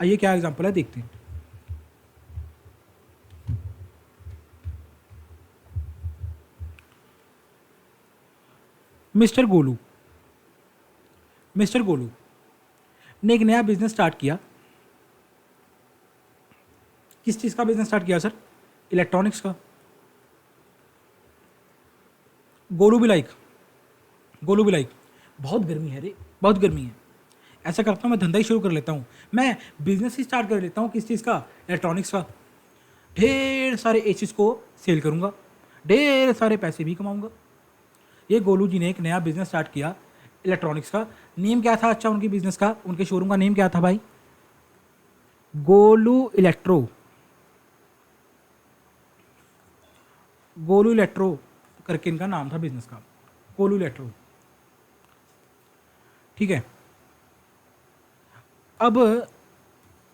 आइए क्या एग्जांपल है देखते हैं। मिस्टर गोलू मिस्टर गोलू ने एक नया बिजनेस स्टार्ट किया। किस चीज़ का बिजनेस स्टार्ट किया सर? इलेक्ट्रॉनिक्स का। गोलू भी लाइक बहुत गर्मी है रे, बहुत गर्मी है। ऐसा करता हूँ मैं धंधा ही शुरू कर लेता हूँ, मैं बिजनेस ही स्टार्ट कर लेता हूँ। किस चीज़ का? इलेक्ट्रॉनिक्स का। ढेर सारे एसीज को सेल करूँगा, ढेर सारे पैसे भी कमाऊँगा। ये गोलू जी ने एक नया बिजनेस स्टार्ट किया इलेक्ट्रॉनिक्स का। नेम क्या था अच्छा उनकी बिजनेस का, उनके शोरूम का नेम क्या था भाई? गोलू इलेक्ट्रो करके इनका नाम था बिजनेस का, गोलू इलेक्ट्रो। ठीक है। अब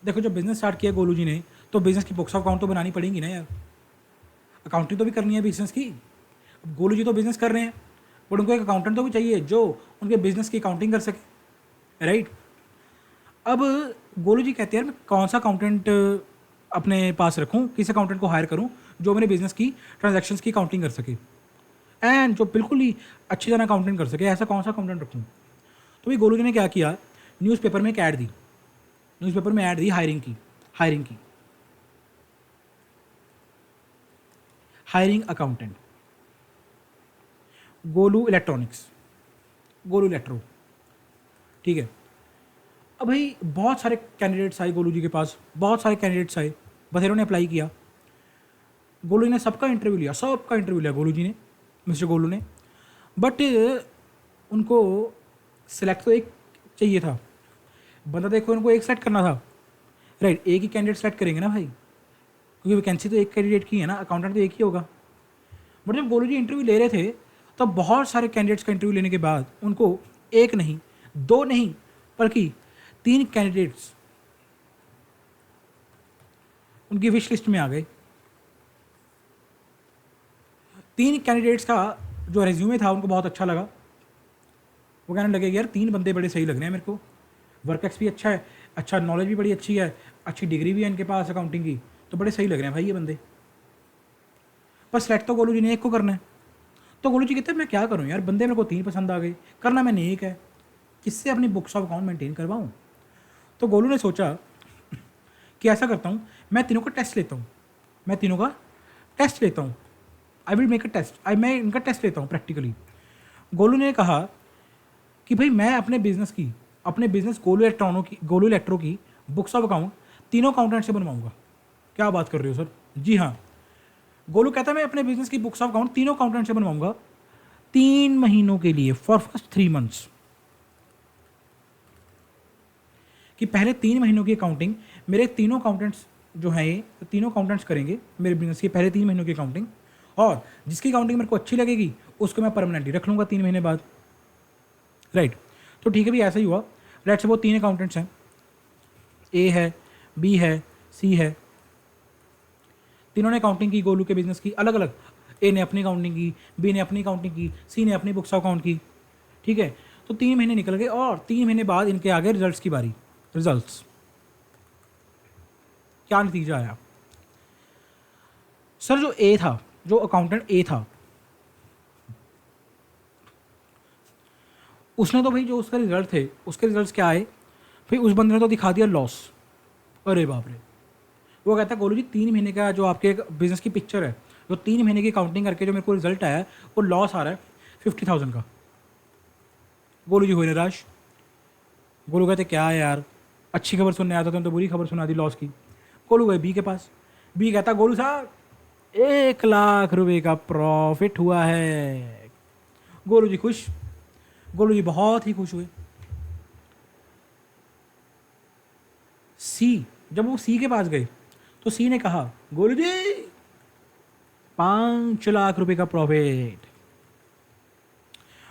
देखो जब बिजनेस स्टार्ट किया गोलू जी ने, तो बिजनेस की बुक्स ऑफ अकाउंट तो बनानी पड़ेंगी ना यार, अकाउंटिंग तो भी करनी है बिजनेस की। अब गोलू जी तो बिजनेस कर रहे हैं, बट उनको एक अकाउंटेंट तो भी चाहिए जो उनके बिजनेस की अकाउंटिंग कर सके, राइट? अब गोलू जी कहते हैं यार मैं कौन सा अकाउंटेंट अपने पास रखूं, किस अकाउंटेंट को हायर करूं जो मेरे बिजनेस की ट्रांजैक्शंस की अकाउंटिंग कर सके एंड जो बिल्कुल ही अच्छी तरह अकाउंटिंग कर सके, ऐसा कौन सा अकाउंटेंट रखूं? तो भाई गोलू जी ने क्या किया, न्यूज़पेपर में एक ऐड दी, न्यूज़पेपर में add the hiring accountant, Golu electro. ठीक है। अब भाई बहुत सारे कैंडिडेट्स आए गोलू जी के पास, बस इन्होंने अप्लाई किया। गोलू जी ने सबका इंटरव्यू लिया गोलू जी ने, मिस्टर गोलू ने। बट उनको सिलेक्ट तो एक चाहिए था बंदा, देखो उनको एक सेलेक्ट करना था, राइट? एक ही कैंडिडेट सेलेक्ट करेंगे ना भाई, क्योंकि वैकेंसी तो एक कैंडिडेट की है ना, अकाउंटेंट तो एक ही होगा। बट जब गोलू जी इंटरव्यू ले रहे थे, तो बहुत सारे कैंडिडेट्स का इंटरव्यू लेने के बाद उनको एक नहीं, दो नहीं, बल्कि 3 कैंडिडेट्स उनकी विश लिस्ट में आ गए। 3 कैंडिडेट्स का जो रेज्यूमे था उनको बहुत अच्छा लगा। वो कहने लगे यार 3 बंदे बड़े सही लग रहे हैं मेरे को, वर्क एक्स भी अच्छा है, अच्छा नॉलेज भी बड़ी अच्छी है, अच्छी डिग्री भी है इनके पास अकाउंटिंग की, तो बड़े सही लग रहे हैं भाई ये बंदे। पर सेलेक्ट तो गोलू जी ने एक को करना है। तो गोलू जी कहते हैं मैं क्या करूँ यार, बंदे मेरे को 3 पसंद आ गए, करना मैंने एक है, किससे अपनी बुक्स ऑफ अकाउंट मेंटेन करवाऊँ? तो गोलू ने सोचा कि ऐसा करता हूँ, मैं तीनों का टेस्ट लेता हूँ, I will make a test, मैं इनका टेस्ट लेता हूँ प्रैक्टिकली। गोलू ने कहा कि भाई मैं अपने बिजनेस गोलू इलेक्ट्रो की बुक्स ऑफ अकाउंट तीनों अकाउंटेंट से बनवाऊंगा। क्या बात कर रहे हो सर? जी हाँ। गोलू कहता है मैं अपने बिजनेस की बुक्स ऑफ अकाउंट तीनों अकाउंटेंट से बनवाऊंगा 3 महीनों के लिए, फॉर फर्स्ट 3 मंथ्स। कि पहले 3 महीनों की अकाउंटिंग मेरे तीनों अकाउंटेंट्स जो हैं, ये तीनों अकाउंटेंट्स करेंगे मेरे बिजनेस की पहले 3 महीनों की अकाउंटिंग, और जिसकी अकाउंटिंग मेरे को अच्छी लगेगी उसको मैं परमानेंटली रख लूँगा 3 महीने बाद, राइट? तो ठीक है भी, ऐसा ही हुआ। लेट्स से वो 3 अकाउंटेंट्स हैं, ए है, बी है, सी है। तीनों ने अकाउंटिंग की गोलू के बिजनेस की अलग अलग। ए ने अपनी अकाउंटिंग की, बी ने अपनी अकाउंटिंग की, सी ने अपनी बुक्स ऑफ अकाउंट की। ठीक है। तो 3 महीने निकल गए और 3 महीने बाद इनके आगे रिजल्ट्स की बारी। रिजल्ट्स क्या नतीजा आया सर? जो अकाउंटेंट ए था, उसने तो भाई जो उसका रिजल्ट थे, उसके रिजल्ट्स क्या आए भाई, उस बंदे ने तो दिखा दिया लॉस। अरे बाप रे। वो कहता है गोलू जी 3 महीने का जो आपके बिजनेस की पिक्चर है, जो 3 महीने की काउंटिंग करके जो मेरे को रिजल्ट आया है, वो लॉस आ रहा है 50,000 का। गोलू जी हुए निराश। गोलू कहते क्या है यार, अच्छी खबर सुनने आता तुम तो बुरी खबर सुना दी लॉस की। गोलू गए बी के पास। बी कहता गोलू साहब 1,00,000 रुपये का प्रॉफिट हुआ है। गोलू जी खुश, गोलू जी बहुत ही खुश हुए। सी, जब वो सी के पास गए तो सी ने कहा गोलू जी 5,00,000 रुपये का प्रॉफिट।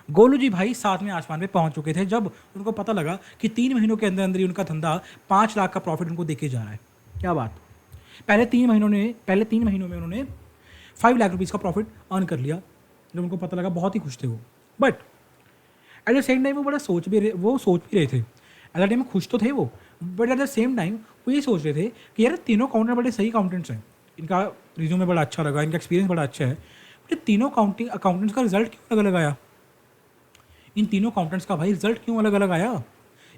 गोलू जी भाई 7वें आसमान पे पहुंच चुके थे जब उनको पता लगा कि 3 महीनों के अंदर अंदर ही उनका धंधा 5,00,000 का प्रॉफिट उनको देके जा रहा है। क्या बात। पहले 3 महीनों में उन्होंने 5,00,000 रुपीज़ का प्रॉफिट अर्न कर लिया। जब उनको पता लगा बहुत ही खुश थे वो। But at the same time वो सोच भी रहे थे। एट द टाइम खुश तो थे वो, but at the same time वो ये सोच रहे थे कि यार तीनों अकाउंटेंट बड़े सही अकाउंटेंट्स हैं, इनका रिज्यूमे बड़ा अच्छा लगा, इनका एक्सपीरियंस बड़ा अच्छा है, बट ये तीनों अकाउंटेंट्स का रिजल्ट क्यों अलग अलग आया? इन तीनों अकाउंटेंट्स का भाई रिजल्ट क्यों अलग अलग आया?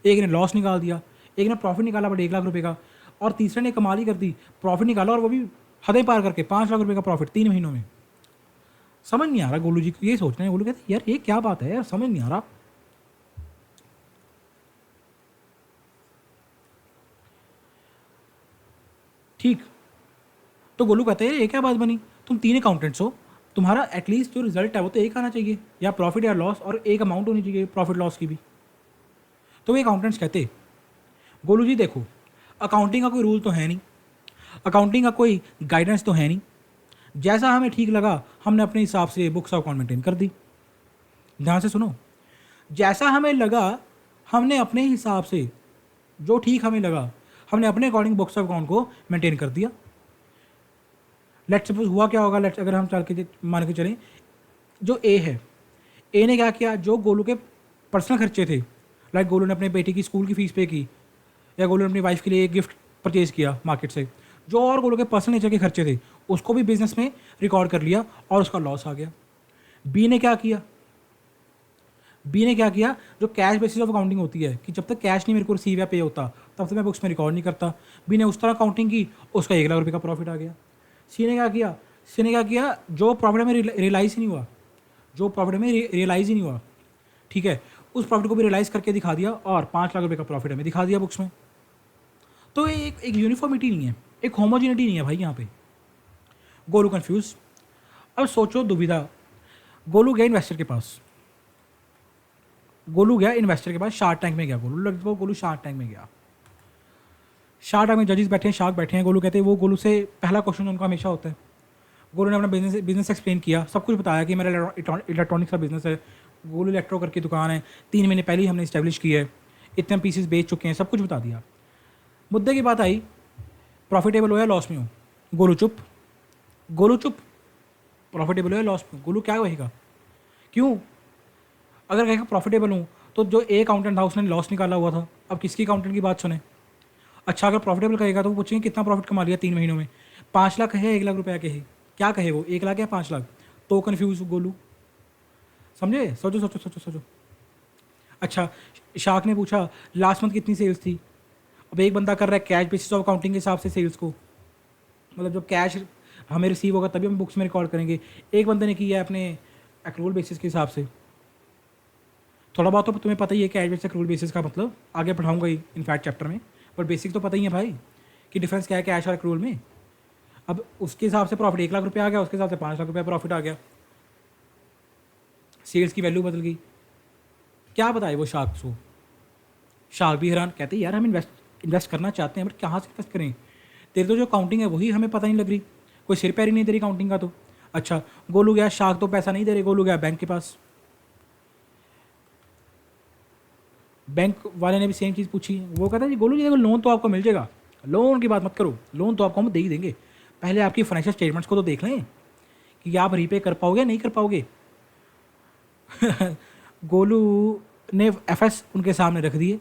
एक ने लॉस निकाल दिया, एक ने प्रॉफिट निकाला बट 1 लाख रुपए का, और तीसरे ने कमाल ही कर दी, प्रॉफिट निकाला और वो भी हदें पार करके 5 लाख रुपए का प्रॉफिट 3 महीनों में। समझ नहीं आ रहा गोलू जी को, ये सोच रहे हैं, गोलू कहते यार ये क्या बात है यार, समझ नहीं आ रहा। ठीक, तो गोलू कहते हैं ये क्या बात बनी, तुम 3 अकाउंटेंट्स हो, तुम्हारा एटलीस्ट जो रिजल्ट है वो तो एक आना चाहिए, या प्रॉफिट या लॉस, और एक अमाउंट होनी चाहिए प्रॉफिट लॉस की भी। तो वे अकाउंटेंट्स कहते गोलू जी देखो, अकाउंटिंग का कोई रूल तो है नहीं, अकाउंटिंग का कोई गाइडेंस तो है नहीं, जैसा हमें ठीक लगा हमने अपने हिसाब से बुक्स ऑफ अकाउंट मेंटेन कर दी। ध्यान से सुनो, जैसा हमें लगा हमने अपने हिसाब से, जो ठीक हमें लगा हमने अपने अकॉर्डिंग बुक्स ऑफ अकाउंट को मेंटेन कर दिया। लेट्स सपोज हुआ क्या होगा, लेट्स अगर हम चल के मान के चलें, जो ए है, ए ने क्या किया, जो गोलू के पर्सनल खर्चे थे, लाइक गोलू ने अपने बेटी की स्कूल की फीस पे की, या गोलू ने अपनी वाइफ के लिए एक गिफ्ट परचेज किया मार्केट से, जो और गोलू के पर्सनल नेचर के खर्चे थे उसको भी बिजनेस में रिकॉर्ड कर लिया और उसका लॉस आ गया। बी ने क्या किया, बी ने क्या किया, जो कैश बेसिस ऑफ अकाउंटिंग होती है कि जब तक कैश नहीं मेरे को रिसीव या पे होता तब तक मैं बुक्स में रिकॉर्ड नहीं करता, बी ने उस तरह अकाउंटिंग की, उसका 1 लाख रुपये का प्रॉफिट आ गया। सी ने क्या किया, सी ने क्या किया, जो प्रॉफिट में रियलाइज़ ही नहीं हुआ, जो प्रॉफिट में रियलाइज़ ही नहीं हुआ, ठीक है, उस प्रॉफिट को भी रियलाइज़ करके दिखा दिया और 5 लाख रुपये का प्रॉफिट हमें दिखा दिया बुक्स में। तो एक यूनिफॉर्मिटी नहीं है, एक होमोजिनिटी नहीं है भाई यहाँ पे। गोलू कंफ्यूज। अब सोचो दुविधा, गोलू गया इन्वेस्टर के पास, गोलू गया इन्वेस्टर के पास, शार्क टैंक में गया गोलू, लगभग गोलू शार्क टैंक में गया। शार्क टैंक में जजेस बैठे हैं, शार्क बैठे हैं, गोलू कहते हैं, वो गोलू से पहला क्वेश्चन उनका हमेशा होता है। गोलू ने अपना बिजनेस एक्सप्लेन किया, सब कुछ बताया कि मेरा इलेक्ट्रॉनिक्स का बिजनेस है, गोलू इलेक्ट्रो करके दुकान है, 3 महीने पहले ही हमने इस्टेब्लिश की है, इतने पीसेस बेच चुके हैं, सब कुछ बता दिया। मुद्दे की बात आई, प्रॉफिटेबल हो या लॉस में हो, गोलू चुप, गोलू चुप, प्रॉफिटेबल हो या लॉस में हो, गोलू क्या कहेगा, क्यों? अगर कहेगा प्रॉफिटेबल हूँ तो जो एक अकाउंटेंट था उसने लॉस निकाला हुआ था, अब किसकी अकाउंटेंट की बात सुने। अच्छा, अगर प्रॉफिटेबल कहेगा तो वो पूछेंगे कितना प्रॉफिट कमा लिया 3 महीनों में, 5 लाख है 1 लाख रुपया कहे, क्या कहे वो, 1 लाख या 5 लाख? तो कन्फ्यूज गोलू, समझे? सोचो सोचो सोचो सोचो। अच्छा, शार्क ने पूछा लास्ट मंथ कितनी सेल्स थी, अब एक बंदा कर रहा है कैश बेसिस ऑफ अकाउंटिंग के हिसाब से सेल्स को, मतलब जब कैश हमें रिसीव होगा तभी हम बुक्स में रिकॉर्ड करेंगे, एक बंदे ने किया है अपने एक्रूल बेसिस के हिसाब से। थोड़ा बहुत तो तुम्हें पता ही है कैश बेसिस एक्रूल बेसिस का मतलब, आगे पढ़ाऊंगा ही इनफैक्ट चैप्टर में, बट बेसिक तो पता ही है भाई कि डिफरेंस क्या है कैश और एक्रूल में। अब उसके हिसाब से प्रॉफिट 1 लाख रुपया आ गया, उसके हिसाब से 5 लाख रुपया प्रॉफिट आ गया, सेल्स की वैल्यू बदल गई। क्या बताए वो शार्क को, शार्क भी हैरान, कहते हैं यार हम इन्वेस्ट करना चाहते हैं बट कहाँ से इन्वेस्ट करें, तेरे तो जो अकाउंटिंग है वही हमें पता नहीं लग रही, कोई सिर पैर ही नहीं दे रही अकाउंटिंग का तो। अच्छा, गोलू गया, शार्क तो पैसा नहीं दे रहे, गोलू गया बैंक के पास, बैंक वाले ने भी सेम चीज़ पूछी, वो कहता है जी गोलू जी देखो लोन तो आपको मिल जाएगा, लोन की बात मत करो, लोन तो आपको हम दे ही देंगे, पहले आपकी फाइनेंशियल स्टेटमेंट्स को तो देख लें कि आप रीपे कर पाओगे नहीं कर पाओगे। गोलू ने एफएस उनके सामने रख दिए।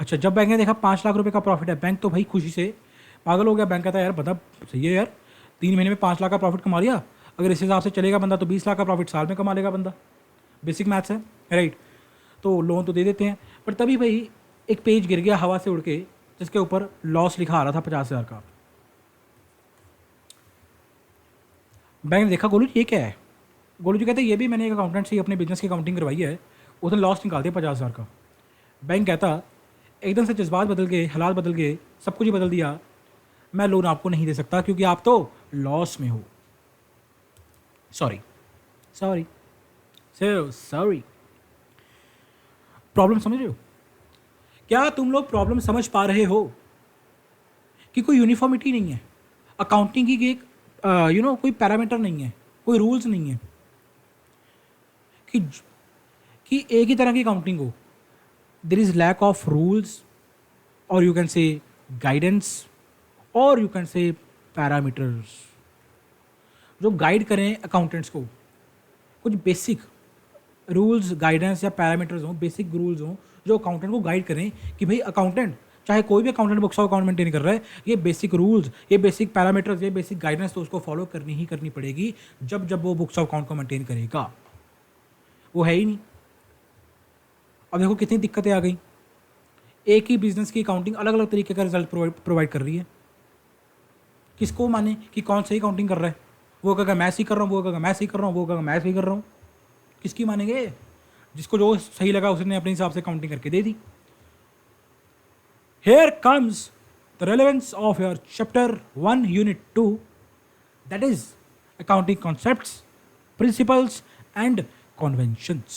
अच्छा, जब बैंक ने देखा 5 लाख रुपए का प्रॉफिट है, बैंक तो भाई खुशी से पागल हो गया, बैंक कहता है यार बता सही है यार, 3 महीने में 5 लाख का प्रॉफिट कमा लिया, अगर इस हिसाब से चलेगा बंदा तो 20 लाख का प्रॉफिट साल में कमा लेगा बंदा, बेसिक मैथ्स है राइट। तो लोन तो दे देते हैं, पर तभी भाई एक पेज गिर गया हवा से उड़ के, जिसके ऊपर लॉस लिखा आ रहा था 50,000 का। बैंक ने देखा गोलू ये क्या है, गोलू जी कहते हैं ये भी मैंने एक अकाउंटेंट से अपने बिजनेस की अकाउंटिंग करवाई है, उसने लॉस निकाल दिया 50,000 का। बैंक कहता एकदम से जज्बात बदल गए, हालात बदल गए, सब कुछ ही बदल दिया, मैं लोन आपको नहीं दे सकता क्योंकि आप तो लॉस में हो, सॉरी सॉरी सॉरी। प्रॉब्लम समझ रहे हो? क्या तुम लोग प्रॉब्लम समझ पा रहे हो कि कोई यूनिफॉर्मिटी नहीं है अकाउंटिंग की, एक कोई पैरामीटर नहीं है, कोई रूल्स नहीं है कि एक ही तरह की अकाउंटिंग हो, there is lack of rules, और यू कैन से गाइडेंस, और यू कैन से पैरामीटर्स जो गाइड करें अकाउंटेंट्स को, कुछ बेसिक रूल्स गाइडेंस या पैरामीटर्स हों, बेसिक रूल्स हों जो अकाउंटेंट को गाइड करें कि भाई अकाउंटेंट चाहे कोई भी accountant books of account maintain कर रहा है, ये बेसिक रूल्स, ये बेसिक पैरामीटर्स, ये बेसिक गाइडेंस तो उसको फॉलो करनी ही करनी पड़ेगी जब जब वो बुक्स ऑफ अकाउंट को मेंटेन करेगा। वो है ही नहीं। अब देखो कितनी दिक्कतें आ गई, एक ही बिजनेस की अकाउंटिंग अलग अलग तरीके का रिजल्ट प्रोवाइड कर रही है। किसको माने कि कौन सही अकाउंटिंग कर रहा है? वो कहेगा मैं सही कर रहा हूँ, वो कहेगा मैं सही कर रहा हूँ, वो कहेगा मैं सही कर रहा हूँ। किसकी मानेंगे? जिसको जो सही लगा उसने अपने हिसाब से काउंटिंग करके दे दी। Here comes the relevance of your chapter 1 unit 2, that is accounting concepts, principles and conventions.